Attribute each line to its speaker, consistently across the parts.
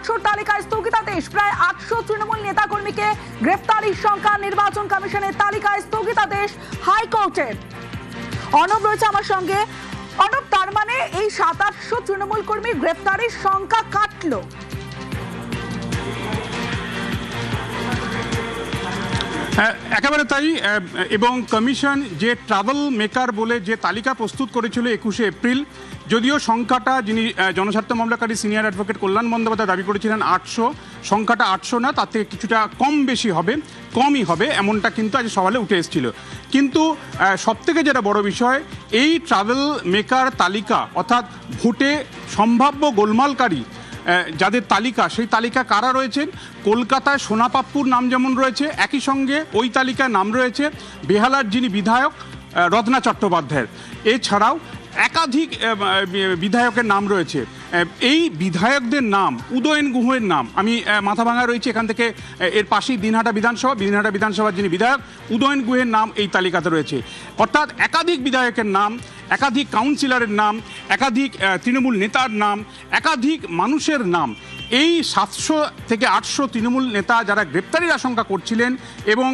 Speaker 1: 800 তালিকায় স্থগিতাদেশ। প্রায় 800 তৃণমূল নেতাকর্মীকে গ্রেফতারির সংখ্যা। নির্বাচন কমিশনের তালিকায় স্থগিতাদেশ হাইকোর্টের। অনব রয়েছে আমার সঙ্গে। অনব, তার মানে এই 700 তৃণমূল কর্মীর গ্রেফতারির সংখ্যা কাটলো।
Speaker 2: একেবারে তাই। এবং কমিশন যে ট্রাভেল মেকার বলে যে তালিকা প্রস্তুত করেছিল 21শে এপ্রিল, যদিও সংখ্যাটা যিনি জনস্বার্থ মামলাকারী সিনিয়র অ্যাডভোকেট কল্যাণ বন্দ্যোপাধ্যায় দাবি করেছিলেন 800, সংখ্যাটা 800 না, তার থেকে কিছুটা কম বেশি হবে, কমই হবে, এমনটা কিন্তু আজ সওয়ালে উঠে এসেছিল। কিন্তু সবথেকে যেটা বড় বিষয়, এই ট্রাভেল মেকার তালিকা অর্থাৎ ভোটে সম্ভাব্য গোলমালকারী যাদের তালিকা, সেই তালিকা কারা রয়েছেন? কলকাতায় সোনাপাপ্পুর নাম যেমন রয়েছে, একই সঙ্গে ওই তালিকায় নাম রয়েছে বেহালার যিনি বিধায়ক রত্না চট্টোপাধ্যায়ের। এছাড়াও একাধিক বিধায়কের নাম রয়েছে। এই বিধায়কদের নাম, উদয়ন গুহের নাম, আমি মাথাভাঙা রয়েছে এখান থেকে, এর পাশেই দিনহাটা বিধানসভার যিনি বিধায়ক উদয়ন গুহের নাম এই তালিকাতে রয়েছে। অর্থাৎ একাধিক বিধায়কের নাম, একাধিক কাউন্সিলরের নাম, একাধিক তৃণমূল নেতার নাম, একাধিক মানুষের নাম। এই 700 থেকে 800 তৃণমূল নেতা যারা গ্রেপ্তারির আশঙ্কা করছিলেন, এবং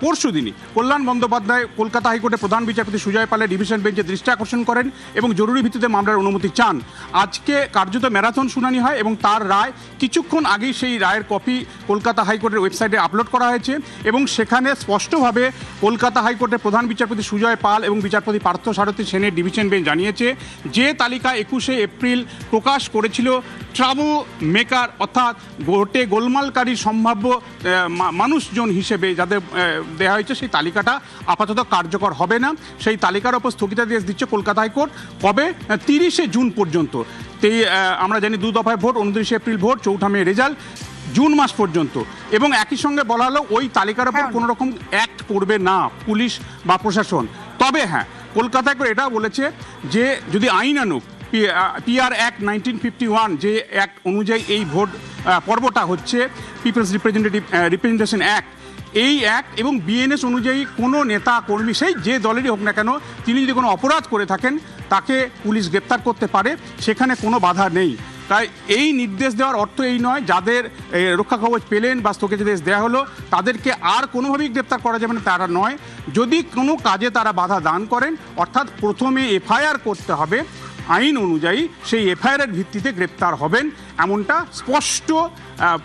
Speaker 2: পরশুদিনই কল্যাণ বন্দ্যোপাধ্যায় কলকাতা হাইকোর্টের প্রধান বিচারপতি সুজয় পালের ডিভিশন বেঞ্চে দৃষ্টি আকর্ষণ করেন এবং জরুরি ভিত্তিতে মামলার অনুমতি চান। আজকে কার্যত ম্যারাথন শুনানি হয় এবং তার রায় কিছুক্ষণ আগেই সেই রায়ের কপি কলকাতা হাইকোর্টের ওয়েবসাইটে আপলোড করা হয়েছে এবং সেখানে স্পষ্টভাবে কলকাতা হাইকোর্টের প্রধান বিচারপতি সুজয় পাল এবং বিচারপতি পার্থসারথী সেনের ডিভিশন বেঞ্চ জানিয়েছে যে তালিকা 21শে এপ্রিল প্রকাশ করেছিল ট্রাভেল মেকার অর্থাৎ ভোটে গোলমালকারী সম্ভাব্য মানুষজন হিসেবে যাদের দেওয়া হয়েছে, সেই তালিকাটা আপাতত কার্যকর হবে না। সেই তালিকার ওপর স্থগিতাদেশ দিচ্ছে কলকাতা হাইকোর্ট। কবে? 30শে জুন পর্যন্ত। আমরা জানি 2 দফায় ভোট, 29শে এপ্রিল ভোট, 4 মে রেজাল্ট, জুন মাস পর্যন্ত। এবং একই সঙ্গে বলা হলো ওই তালিকার ওপর কোনো রকম অ্যাক্ট করবে না পুলিশ বা প্রশাসন। তবে হ্যাঁ, কলকাতা হাইকোর্ট এটা বলেছে যে যদি আইনানুগ PR অ্যাক্ট 1951 যে অ্যাক্ট অনুযায়ী এই ভোট পর্বটা হচ্ছে, পিপলস রিপ্রেজেন্টেশন অ্যাক্ট, এই অ্যাক্ট এবং BNS অনুযায়ী কোনো নেতা কর্মী, সেই যে দলেরই হোক না কেন, তিনি যদি কোনো অপরাধ করে থাকেন তাকে পুলিশ গ্রেপ্তার করতে পারে, সেখানে কোনো বাধা নেই। তাই এই নির্দেশ দেওয়ার অর্থ এই নয় যাদের রক্ষা কবচ পেলেন বা স্থগিতাদেশ দেওয়া হলো তাদেরকে আর কোনোভাবেই গ্রেপ্তার করা যাবে না, তারা নয়। যদি কোনো কাজে তারা বাধা দান করেন, অর্থাৎ প্রথমে FIR করতে হবে, আইন অনুযায়ী সেই FIR এর ভিত্তিতে গ্রেপ্তার হবেন, এমনটা স্পষ্ট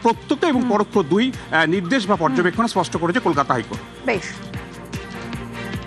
Speaker 2: প্রত্যক্ষ এবং পরোক্ষ দুই নির্দেশ বা পর্যবেক্ষণ স্পষ্ট করেছে কলকাতা হাইকোর্ট।
Speaker 1: বেশ।